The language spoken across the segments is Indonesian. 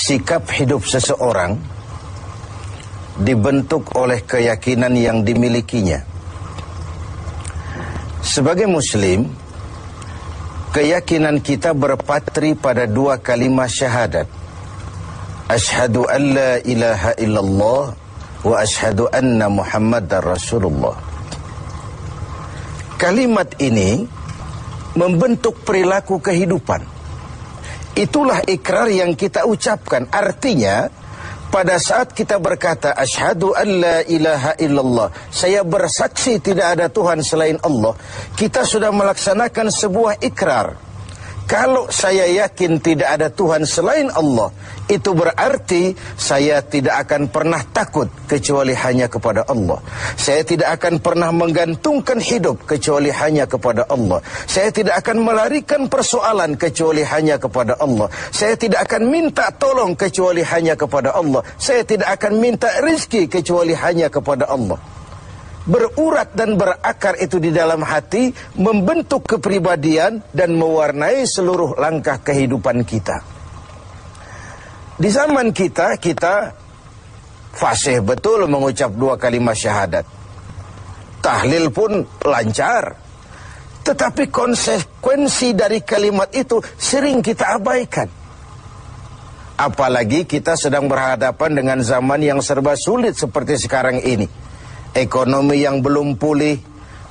sikap hidup seseorang dibentuk oleh keyakinan yang dimilikinya. Sebagai muslim, keyakinan kita berpatri pada dua kalimat syahadat. Asyhadu an la ilaha illallah wa asyhadu anna Muhammadar Rasulullah. Kalimat ini membentuk perilaku kehidupan. Itulah ikrar yang kita ucapkan. Artinya, pada saat kita berkata asyhadu an la ilaha illallah, saya bersaksi tidak ada Tuhan selain Allah, kita sudah melaksanakan sebuah ikrar. Kalau saya yakin tidak ada Tuhan selain Allah, itu berarti saya tidak akan pernah takut kecuali hanya kepada Allah. Saya tidak akan pernah menggantungkan hidup kecuali hanya kepada Allah. Saya tidak akan melarikan persoalan kecuali hanya kepada Allah. Saya tidak akan minta tolong kecuali hanya kepada Allah. Saya tidak akan minta rezeki kecuali hanya kepada Allah. Berurat dan berakar itu di dalam hati, membentuk kepribadian dan mewarnai seluruh langkah kehidupan kita. Di zaman kita fasih betul mengucap dua kalimat syahadat. Tahlil pun lancar. Tetapi konsekuensi dari kalimat itu sering kita abaikan. Apalagi kita sedang berhadapan dengan zaman yang serba sulit seperti sekarang ini. Ekonomi yang belum pulih,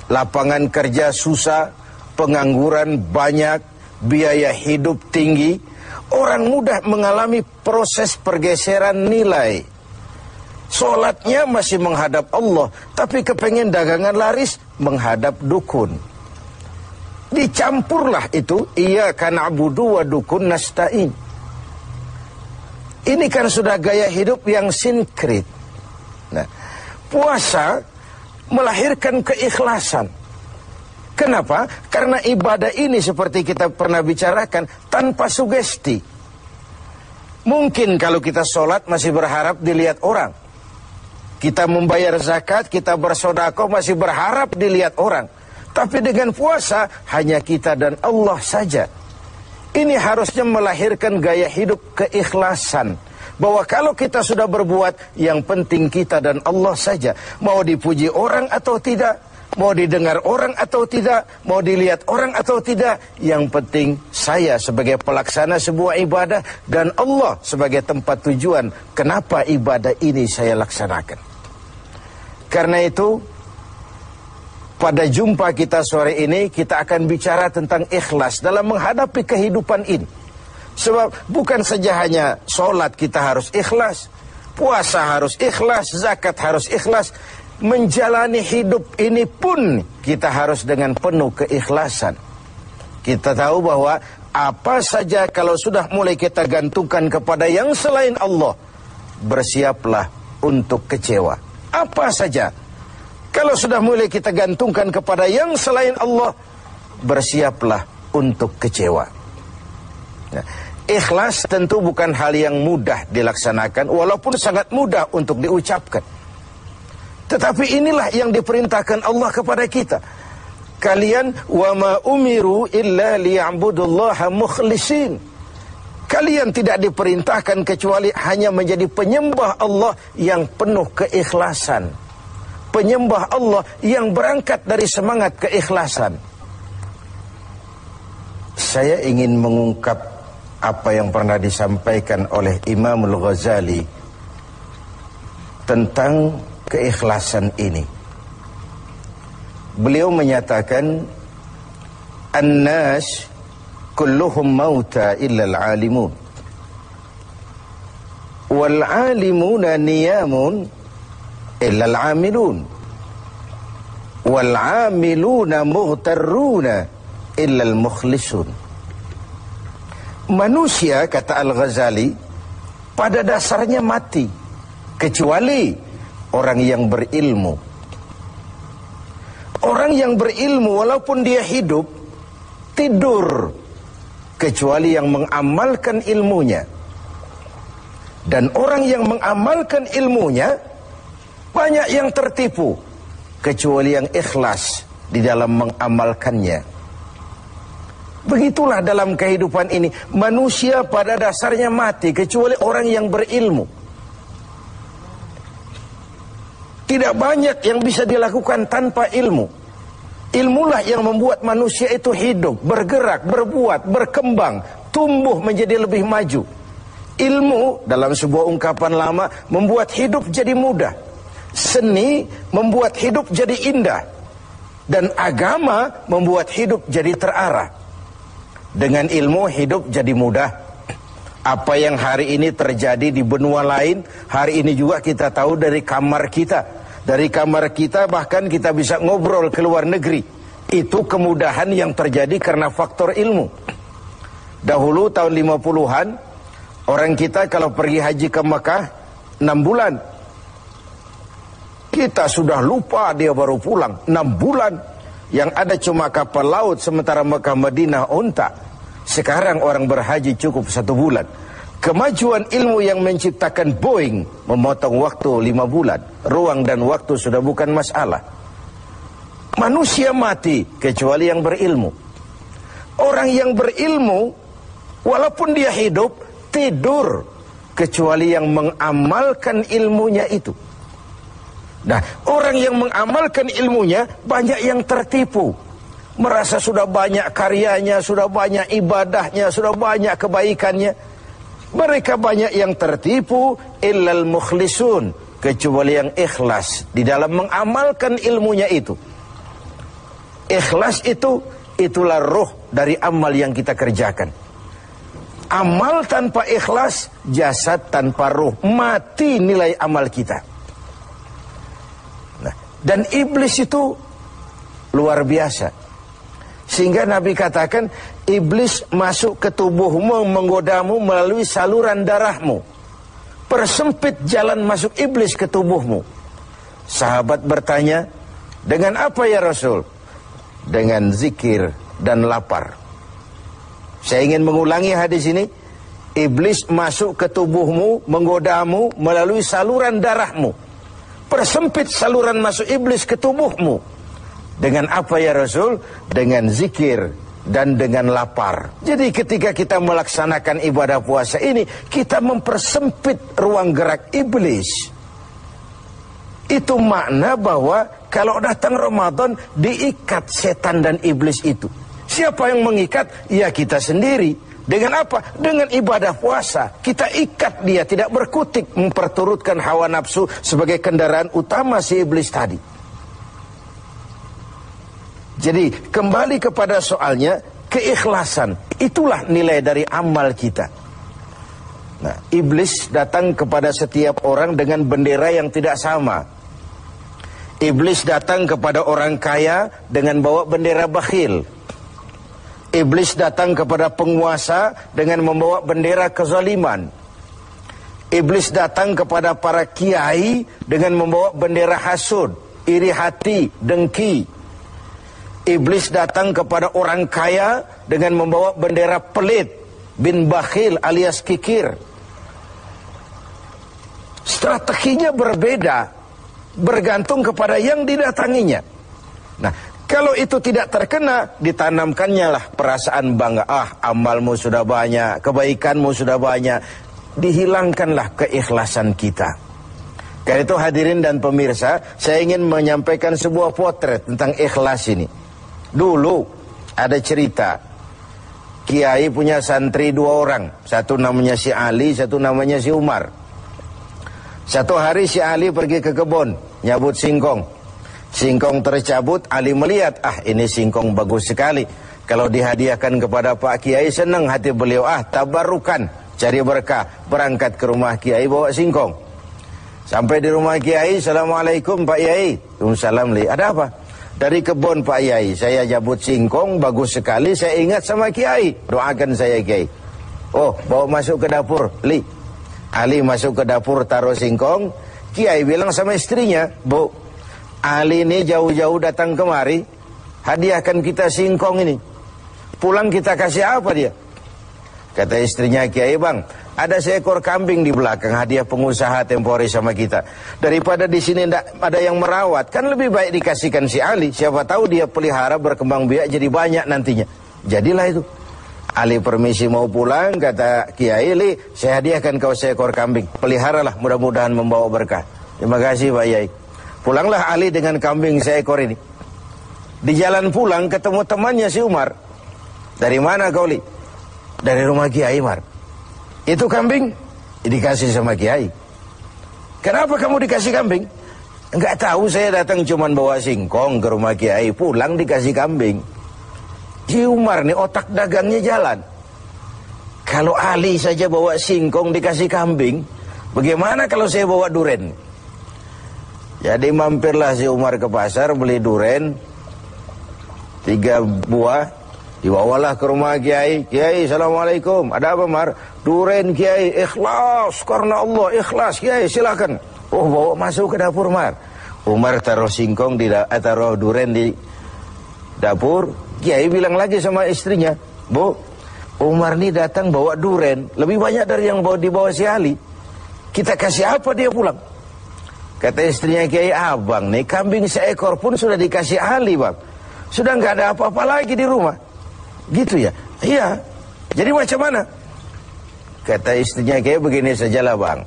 lapangan kerja susah, pengangguran banyak, biaya hidup tinggi. Orang mudah mengalami proses pergeseran nilai. Solatnya masih menghadap Allah, tapi kepengen dagangan laris menghadap dukun. Dicampurlah itu, iyyaka na'budu wa dukun nasta'in. Ini kan sudah gaya hidup yang sinkrit. Nah, puasa melahirkan keikhlasan. Kenapa? Karena ibadah ini seperti kita pernah bicarakan tanpa sugesti. Mungkin kalau kita sholat masih berharap dilihat orang. Kita membayar zakat, kita bersedekah masih berharap dilihat orang. Tapi dengan puasa hanya kita dan Allah saja. Ini harusnya melahirkan gaya hidup keikhlasan. Bahwa kalau kita sudah berbuat, yang penting kita dan Allah saja. Mau dipuji orang atau tidak, mau didengar orang atau tidak, mau dilihat orang atau tidak, yang penting saya sebagai pelaksana sebuah ibadah dan Allah sebagai tempat tujuan kenapa ibadah ini saya laksanakan. Karena itu, pada jumpa kita sore ini, kita akan bicara tentang ikhlas dalam menghadapi kehidupan ini. Sebab bukan saja hanya sholat kita harus ikhlas, puasa harus ikhlas, zakat harus ikhlas. Menjalani hidup ini pun kita harus dengan penuh keikhlasan. Kita tahu bahwa apa saja kalau sudah mulai kita gantungkan kepada yang selain Allah, bersiaplah untuk kecewa. Apa saja kalau sudah mulai kita gantungkan kepada yang selain Allah, bersiaplah untuk kecewa. Nah, ikhlas tentu bukan hal yang mudah dilaksanakan, walaupun sangat mudah untuk diucapkan. Tetapi inilah yang diperintahkan Allah kepada kita. Kalian wa ma umiru illa liya'budullaha mukhlisin. Kalian tidak diperintahkan kecuali hanya menjadi penyembah Allah yang penuh keikhlasan. Penyembah Allah yang berangkat dari semangat keikhlasan. Saya ingin mengungkap apa yang pernah disampaikan oleh Imam Al-Ghazali tentang keikhlasan ini. Beliau menyatakan, "An-nas kulluhum mauta illa al-alimun. Wal-alimuna niyamun illa al-amilun. Wal-amiluna mughtarruna illa al-mukhlisun." Manusia, kata Al-Ghazali, pada dasarnya mati, kecuali orang yang berilmu. Orang yang berilmu walaupun dia hidup, tidur, kecuali yang mengamalkan ilmunya. Dan orang yang mengamalkan ilmunya, banyak yang tertipu, kecuali yang ikhlas di dalam mengamalkannya. Begitulah dalam kehidupan ini. Manusia pada dasarnya mati kecuali orang yang berilmu. Tidak banyak yang bisa dilakukan tanpa ilmu. Ilmulah yang membuat manusia itu hidup, bergerak, berbuat, berkembang, tumbuh menjadi lebih maju. Ilmu dalam sebuah ungkapan lama membuat hidup jadi mudah. Seni membuat hidup jadi indah. Dan agama membuat hidup jadi terarah. Dengan ilmu hidup jadi mudah. Apa yang hari ini terjadi di benua lain, hari ini juga kita tahu dari kamar kita. Dari kamar kita bahkan kita bisa ngobrol ke luar negeri. Itu kemudahan yang terjadi karena faktor ilmu. Dahulu tahun 50-an, orang kita kalau pergi haji ke Mekah 6 bulan. Kita sudah lupa dia baru pulang 6 bulan. Yang ada cuma kapal laut, sementara Mekah Madinah unta. Sekarang orang berhaji cukup 1 bulan. Kemajuan ilmu yang menciptakan Boeing memotong waktu 5 bulan. Ruang dan waktu sudah bukan masalah. Manusia mati kecuali yang berilmu. Orang yang berilmu, walaupun dia hidup, tidur kecuali yang mengamalkan ilmunya itu. Nah, orang yang mengamalkan ilmunya banyak yang tertipu. Merasa sudah banyak karyanya, sudah banyak ibadahnya, sudah banyak kebaikannya. Mereka banyak yang tertipu, illal mukhlisun, kecuali yang ikhlas di dalam mengamalkan ilmunya itu. Ikhlas itu, itulah ruh dari amal yang kita kerjakan. Amal tanpa ikhlas, jasad tanpa ruh, mati nilai amal kita. Dan iblis itu luar biasa. Sehingga Nabi katakan, iblis masuk ke tubuhmu, menggodamu melalui saluran darahmu. Persempit jalan masuk iblis ke tubuhmu. Sahabat bertanya, dengan apa ya Rasul? Dengan zikir dan lapar. Saya ingin mengulangi hadis ini. Iblis masuk ke tubuhmu, menggodamu melalui saluran darahmu. Persempit saluran masuk iblis ke tubuhmu. Dengan apa ya Rasul? Dengan zikir dan dengan lapar. Jadi ketika kita melaksanakan ibadah puasa ini, kita mempersempit ruang gerak iblis. Itu makna bahwa kalau datang Ramadan, diikat setan dan iblis itu. Siapa yang mengikat? Ya kita sendiri. Dengan apa? Dengan ibadah puasa. Kita ikat dia, tidak berkutik, memperturutkan hawa nafsu sebagai kendaraan utama si iblis tadi. Jadi kembali kepada soalnya, keikhlasan. Itulah nilai dari amal kita. Nah, iblis datang kepada setiap orang dengan bendera yang tidak sama. Iblis datang kepada orang kaya dengan bawa bendera bakhil. Iblis datang kepada penguasa dengan membawa bendera kezaliman. Iblis datang kepada para kiai dengan membawa bendera hasud, iri hati, dengki. Iblis datang kepada orang kaya dengan membawa bendera pelit, bin bakhil alias kikir. Strateginya berbeda, bergantung kepada yang didatanginya. Nah, kalau itu tidak terkena, ditanamkannya lah perasaan bangga. Amalmu sudah banyak, kebaikanmu sudah banyak. Dihilangkanlah keikhlasan kita. Karena itu hadirin dan pemirsa, saya ingin menyampaikan sebuah potret tentang ikhlas ini. Dulu ada cerita, kiai punya santri 2 orang. Satu namanya si Ali, satu namanya si Umar. Satu hari si Ali pergi ke kebun, nyabut singkong. Singkong tercabut, Ali melihat, ini singkong bagus sekali. Kalau dihadiahkan kepada Pak Kiai, senang hati beliau. Tabarukan, cari berkah. Berangkat ke rumah Kiai, bawa singkong. Sampai di rumah Kiai, Assalamualaikum Pak Kiai. Waalaikumsalam. Ada apa? Dari kebun Pak Kiai, saya jabut singkong, bagus sekali. Saya ingat sama Kiai, doakan saya Kiai. Oh, bawa masuk ke dapur, Li. Ali masuk ke dapur, taruh singkong. Kiai bilang sama istrinya, Bu, Ali ini jauh-jauh datang kemari, hadiahkan kita singkong ini. Pulang kita kasih apa dia? Kata istrinya, Kiai bang, ada seekor kambing di belakang, hadiah pengusaha temporary sama kita. Daripada di sini ada yang merawat, kan lebih baik dikasihkan si Ali. Siapa tahu dia pelihara berkembang biak jadi banyak nantinya. Jadilah itu. Ali permisi mau pulang, kata Kiai, Li, saya hadiahkan kau seekor kambing. Peliharalah, mudah-mudahan membawa berkah. Terima kasih Pak Yai. Pulanglah Ali dengan kambing seekor ini. Di jalan pulang ketemu temannya si Umar. Dari mana kau, Li? Dari rumah Kiai, Umar. Itu kambing dikasih sama Kiai. Kenapa kamu dikasih kambing? Enggak tahu, saya datang cuman bawa singkong ke rumah Kiai, pulang dikasih kambing. Si Umar nih otak dagangnya jalan. Kalau Ali saja bawa singkong dikasih kambing, bagaimana kalau saya bawa duren? Jadi mampirlah si Umar ke pasar beli duren 3 buah, dibawalah ke rumah Kiai. Kiai, assalamualaikum. Ada apa, Mar? Duren Kiai, ikhlas karena Allah, ikhlas Kiai, silakan. Oh, bawa masuk ke dapur, Mar. Umar taruh singkong taruh duren di dapur. Kiai bilang lagi sama istrinya, Bu, Umar nih datang bawa duren lebih banyak dari yang dibawa si Ali. Kita kasih apa dia pulang? Kata istrinya Kiai, abang nih kambing seekor pun sudah dikasih Ali, Bang. Sudah nggak ada apa-apa lagi di rumah. Gitu ya? Iya. Jadi macam mana? Kata istrinya Kiai, begini sajalah, Bang.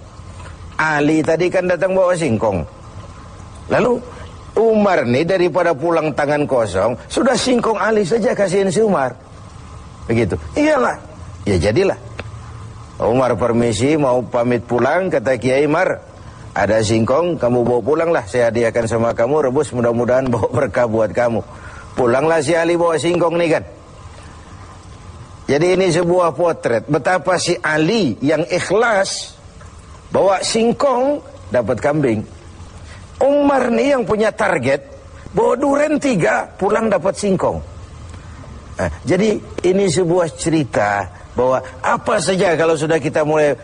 Ali tadi kan datang bawa singkong. Lalu Umar nih daripada pulang tangan kosong, sudah singkong Ali saja kasihin si Umar. Begitu. Iyalah. Ya jadilah. Umar permisi mau pamit pulang, kata Kiai, Mar, ada singkong, kamu bawa pulanglah, saya hadiahkan sama kamu, rebus, mudah-mudahan bawa berkah buat kamu. Pulanglah si Ali bawa singkong nih kan. Jadi ini sebuah potret betapa si Ali yang ikhlas bawa singkong dapat kambing. Umar nih yang punya target bawa duren 3 pulang dapat singkong. Nah, jadi ini sebuah cerita bahwa apa saja kalau sudah kita mulai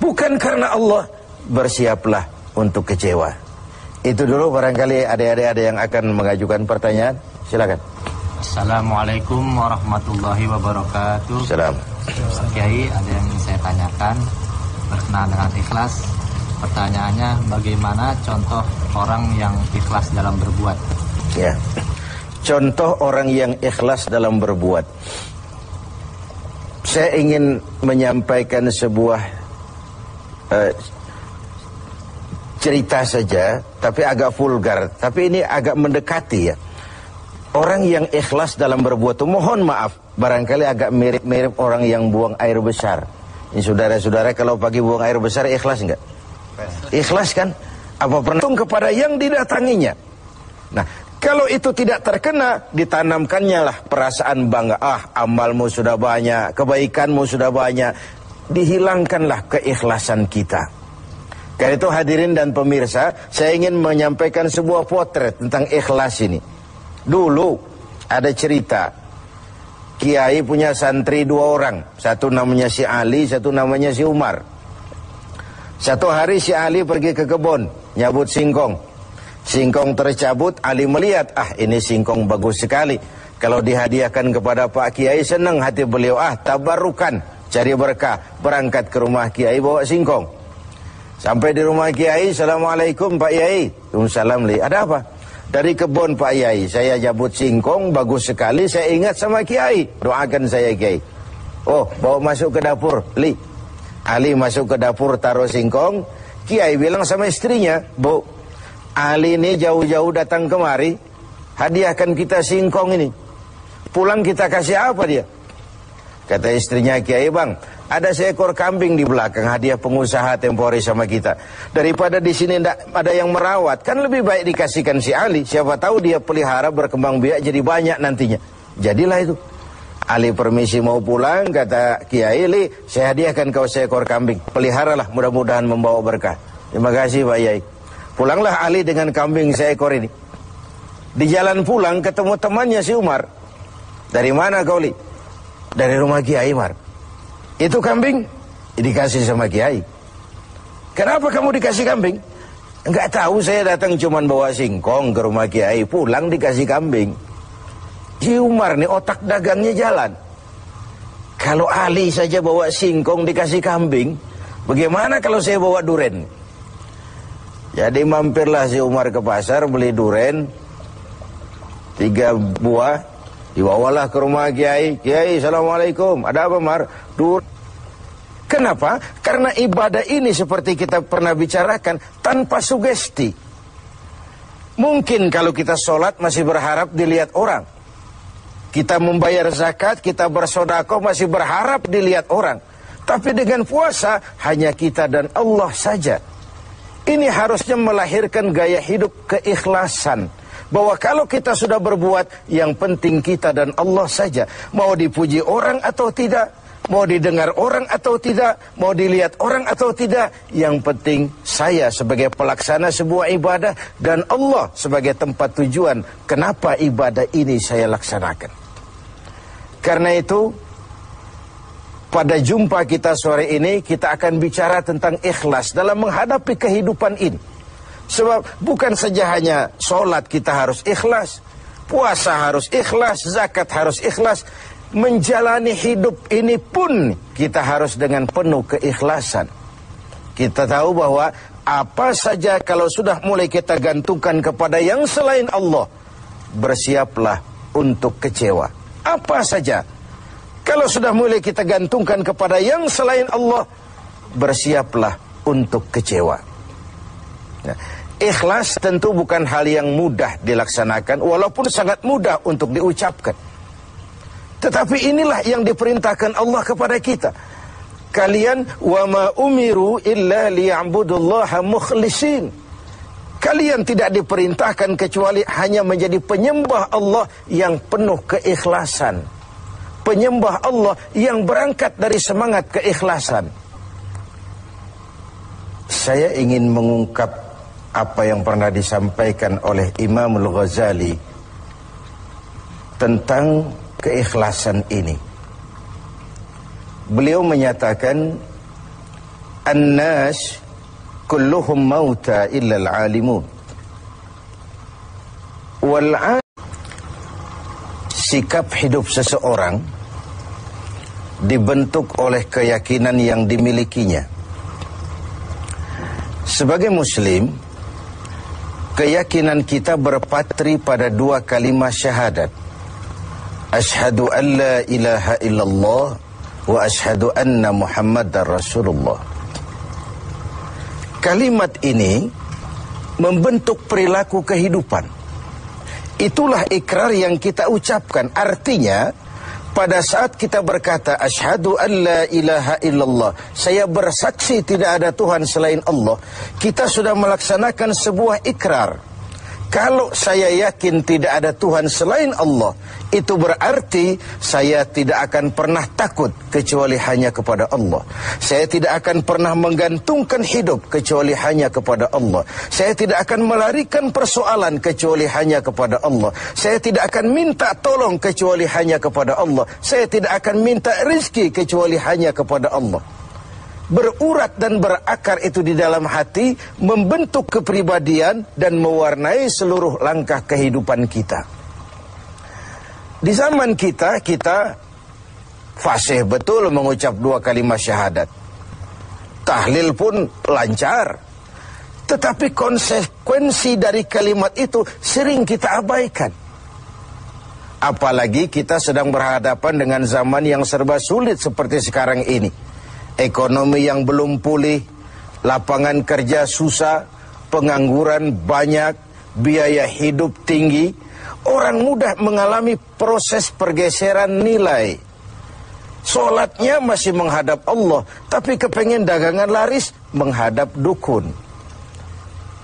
bukan karena Allah, bersiaplah untuk kecewa. Itu dulu, barangkali adik-adik ada yang akan mengajukan pertanyaan. Silakan. Assalamualaikum warahmatullahi wabarakatuh. Salam. Kiai, ada yang ingin saya tanyakan berkenaan dengan ikhlas. Pertanyaannya, bagaimana contoh orang yang ikhlas dalam berbuat? Ya. Contoh orang yang ikhlas dalam berbuat. Saya ingin menyampaikan sebuah cerita saja, tapi agak vulgar, tapi ini agak mendekati ya. Orang yang ikhlas dalam berbuat itu, mohon maaf, barangkali agak mirip-mirip orang yang buang air besar. Ini saudara-saudara, kalau pagi buang air besar ikhlas enggak? Ikhlas kan? Apa pernah kepada yang didatanginya? Nah, kalau itu tidak terkena, ditanamkannya lah perasaan bangga. Ah, amalmu sudah banyak, kebaikanmu sudah banyak. Dihilangkanlah keikhlasan kita. Karena itu hadirin dan pemirsa, saya ingin menyampaikan sebuah potret tentang ikhlas ini. Dulu ada cerita, Kiai punya santri 2 orang. Satu namanya si Ali, satu namanya si Umar. Satu hari si Ali pergi ke kebun, nyabut singkong. Singkong tercabut, Ali melihat, ah ini singkong bagus sekali. Kalau dihadiahkan kepada Pak Kiai, senang hati beliau, ah tabarukan, cari berkah. Berangkat ke rumah Kiai bawa singkong. Sampai di rumah Kiai, assalamualaikum Pak Kiai. Waalaikumsalam, Li. Ada apa? Dari kebun Pak Kiai, saya jabut singkong, bagus sekali, saya ingat sama Kiai. Doakan saya Kiai. Oh, bawa masuk ke dapur, Li. Ali masuk ke dapur, taruh singkong. Kiai bilang sama istrinya, Bu, Ali ini jauh-jauh datang kemari, hadiahkan kita singkong ini. Pulang kita kasih apa dia? Kata istrinya Kiai, Bang, ada seekor kambing di belakang, hadiah pengusaha tempo hari sama kita. Daripada di sini tidak ada yang merawat, kan lebih baik dikasihkan si Ali. Siapa tahu dia pelihara berkembang biak jadi banyak nantinya. Jadilah itu. Ali permisi mau pulang, kata Kiai, Li, saya hadiahkan kau seekor kambing. Peliharalah, mudah-mudahan membawa berkah. Terima kasih Pak Kiai. Pulanglah Ali dengan kambing seekor ini. Di jalan pulang ketemu temannya si Umar. Dari mana kau, Li? Dari rumah Kiai, Umar. Itu kambing dikasih sama Kiai. Kenapa kamu dikasih kambing? Enggak tahu, saya datang cuman bawa singkong ke rumah Kiai, pulang dikasih kambing. Si Umar nih otak dagangnya jalan. Kalau Ali saja bawa singkong dikasih kambing, bagaimana kalau saya bawa duren? Jadi mampirlah si Umar ke pasar beli duren 3 buah, Dibawalah ke rumah Kiai. Kiai, assalamualaikum. Ada apa, Mar? Kenapa? Karena ibadah ini seperti kita pernah bicarakan, tanpa sugesti. Mungkin kalau kita sholat masih berharap dilihat orang. Kita membayar zakat, kita bersedekah masih berharap dilihat orang. Tapi dengan puasa, hanya kita dan Allah saja. Ini harusnya melahirkan gaya hidup keikhlasan. Bahwa kalau kita sudah berbuat, yang penting kita dan Allah saja. Mau dipuji orang atau tidak, mau didengar orang atau tidak, mau dilihat orang atau tidak, yang penting saya sebagai pelaksana sebuah ibadah dan Allah sebagai tempat tujuan kenapa ibadah ini saya laksanakan. Karena itu, pada jumpa kita sore ini, kita akan bicara tentang ikhlas dalam menghadapi kehidupan ini. Sebab bukan saja hanya sholat kita harus ikhlas, puasa harus ikhlas, zakat harus ikhlas. Menjalani hidup ini pun kita harus dengan penuh keikhlasan. Kita tahu bahwa apa saja kalau sudah mulai kita gantungkan kepada yang selain Allah, bersiaplah untuk kecewa. Apa saja kalau sudah mulai kita gantungkan kepada yang selain Allah, bersiaplah untuk kecewa. Nah, ikhlas tentu bukan hal yang mudah dilaksanakan, walaupun sangat mudah untuk diucapkan. Tetapi inilah yang diperintahkan Allah kepada kita. Kalian wa ma umiru illa liya'budullaha mukhlisin. Kalian tidak diperintahkan kecuali hanya menjadi penyembah Allah yang penuh keikhlasan. Penyembah Allah yang berangkat dari semangat keikhlasan. Saya ingin mengungkap apa yang pernah disampaikan oleh Imam Al-Ghazali tentang keikhlasan ini. Beliau menyatakan, "An-nas kulluhum mauta illa al-alimun." Sikap hidup seseorang dibentuk oleh keyakinan yang dimilikinya. Sebagai muslim, keyakinan kita berpatri pada dua kalimat syahadat. Ashhadu an la ilaha illallah wa ashhadu anna Muhammadar Rasulullah. Kalimat ini membentuk perilaku kehidupan. Itulah ikrar yang kita ucapkan. Artinya, pada saat kita berkata asyhadu an la ilaha illallah, saya bersaksi tidak ada Tuhan selain Allah, kita sudah melaksanakan sebuah ikrar. Kalau saya yakin tidak ada Tuhan selain Allah, itu berarti saya tidak akan pernah takut kecuali hanya kepada Allah. Saya tidak akan pernah menggantungkan hidup kecuali hanya kepada Allah. Saya tidak akan melarikan persoalan kecuali hanya kepada Allah. Saya tidak akan minta tolong kecuali hanya kepada Allah. Saya tidak akan minta rezeki kecuali hanya kepada Allah. Berurat dan berakar itu di dalam hati, membentuk kepribadian dan mewarnai seluruh langkah kehidupan kita. Di zaman kita fasih betul mengucap dua kalimat syahadat. Tahlil pun lancar. Tetapi konsekuensi dari kalimat itu sering kita abaikan. Apalagi kita sedang berhadapan dengan zaman yang serba sulit seperti sekarang ini. Ekonomi yang belum pulih, lapangan kerja susah, pengangguran banyak, biaya hidup tinggi. Orang mudah mengalami proses pergeseran nilai. Sholatnya masih menghadap Allah, tapi kepengen dagangan laris menghadap dukun.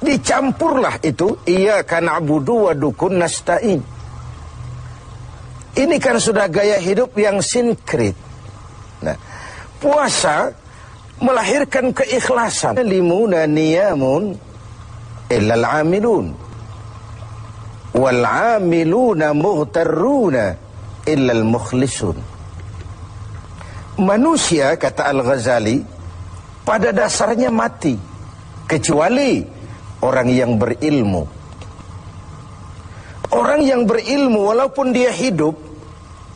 Dicampurlah itu, iyyaka na'budu wa dukun nasta'in. Ini kan sudah gaya hidup yang sinkrit. Nah, puasa melahirkan keikhlasan. Limuna niyamun illal amilun wal amiluna mughtarruna illal mukhlisun. Manusia, kata Al-Ghazali, pada dasarnya mati kecuali orang yang berilmu. Orang yang berilmu walaupun dia hidup,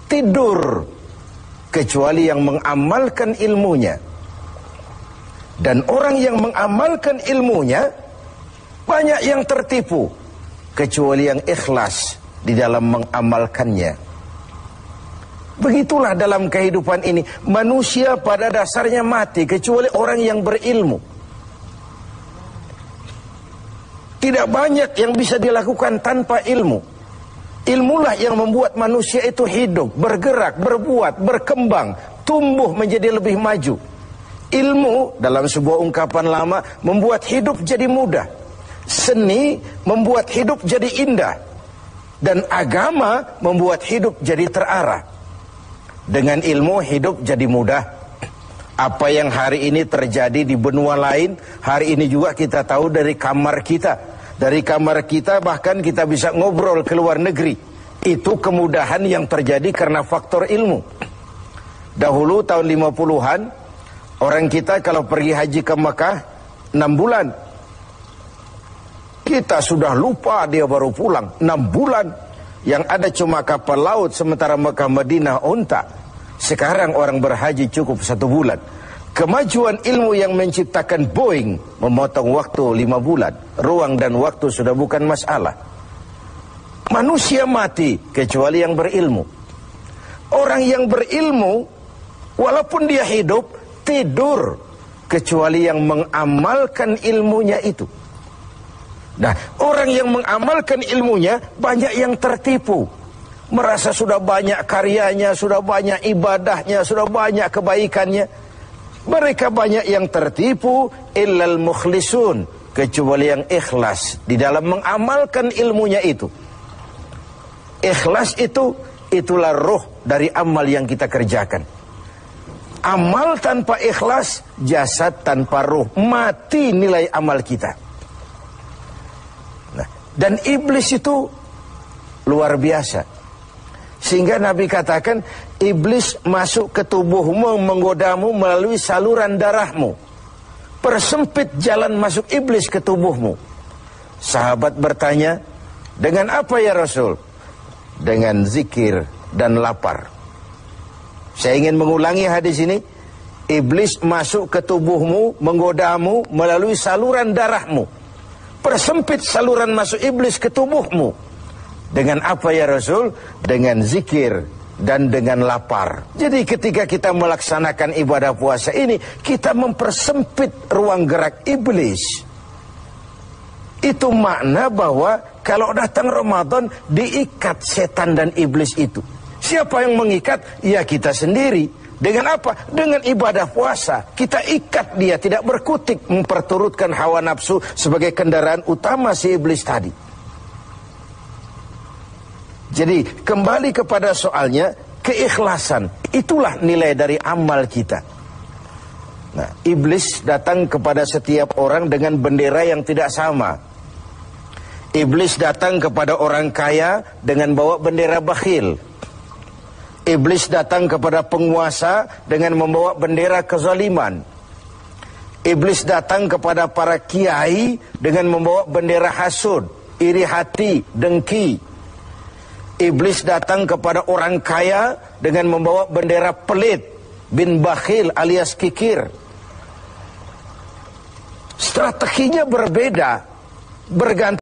tidur kecuali yang mengamalkan ilmunya. Dan orang yang mengamalkan ilmunya banyak yang tertipu kecuali yang ikhlas di dalam mengamalkannya. Begitulah dalam kehidupan ini. Manusia pada dasarnya mati kecuali orang yang berilmu. Tidak banyak yang bisa dilakukan tanpa ilmu. Ilmulah yang membuat manusia itu hidup, bergerak, berbuat, berkembang, tumbuh menjadi lebih maju. Ilmu dalam sebuah ungkapan lama membuat hidup jadi mudah. Seni membuat hidup jadi indah. Dan agama membuat hidup jadi terarah. Dengan ilmu hidup jadi mudah. Apa yang hari ini terjadi di benua lain, hari ini juga kita tahu dari kamar kita. Dari kamar kita bahkan kita bisa ngobrol ke luar negeri. Itu kemudahan yang terjadi karena faktor ilmu. Dahulu tahun 50-an, orang kita kalau pergi haji ke Mekah 6 bulan. Kita sudah lupa dia baru pulang 6 bulan. Yang ada cuma kapal laut, sementara Mekah Madinah unta. Sekarang orang berhaji cukup 1 bulan. Kemajuan ilmu yang menciptakan Boeing memotong waktu 5 bulan. Ruang dan waktu sudah bukan masalah. Manusia mati kecuali yang berilmu. Orang yang berilmu walaupun dia hidup tidur kecuali yang mengamalkan ilmunya itu. Nah, orang yang mengamalkan ilmunya banyak yang tertipu. Merasa sudah banyak karyanya, sudah banyak ibadahnya, sudah banyak kebaikannya. Mereka banyak yang tertipu, illal mukhlisun, kecuali yang ikhlas di dalam mengamalkan ilmunya itu. Ikhlas itu, itulah ruh dari amal yang kita kerjakan. Amal tanpa ikhlas, jasad tanpa ruh, mati nilai amal kita. Nah, dan iblis itu luar biasa. Sehingga Nabi katakan, iblis masuk ke tubuhmu, menggodamu melalui saluran darahmu. Persempit jalan masuk iblis ke tubuhmu. Sahabat bertanya, dengan apa ya Rasul? Dengan zikir dan lapar. Saya ingin mengulangi hadis ini. Iblis masuk ke tubuhmu, menggodamu melalui saluran darahmu. Persempit saluran masuk iblis ke tubuhmu. Dengan apa ya Rasul? Dengan zikir dan dengan lapar. Jadi ketika kita melaksanakan ibadah puasa ini, kita mempersempit ruang gerak iblis. Itu makna bahwa kalau datang Ramadan, diikat setan dan iblis itu. Siapa yang mengikat? Ya kita sendiri. Dengan apa? Dengan ibadah puasa. Kita ikat dia, tidak berkutik memperturutkan hawa nafsu sebagai kendaraan utama si iblis tadi. Jadi kembali kepada soalnya, keikhlasan itulah nilai dari amal kita. Nah, iblis datang kepada setiap orang dengan bendera yang tidak sama. Iblis datang kepada orang kaya dengan bawa bendera bakhil. Iblis datang kepada penguasa dengan membawa bendera kezaliman. Iblis datang kepada para kiai dengan membawa bendera hasud, iri hati, dengki. Iblis datang kepada orang kaya dengan membawa bendera pelit, bin bakhil alias kikir. Strateginya berbeda, bergantung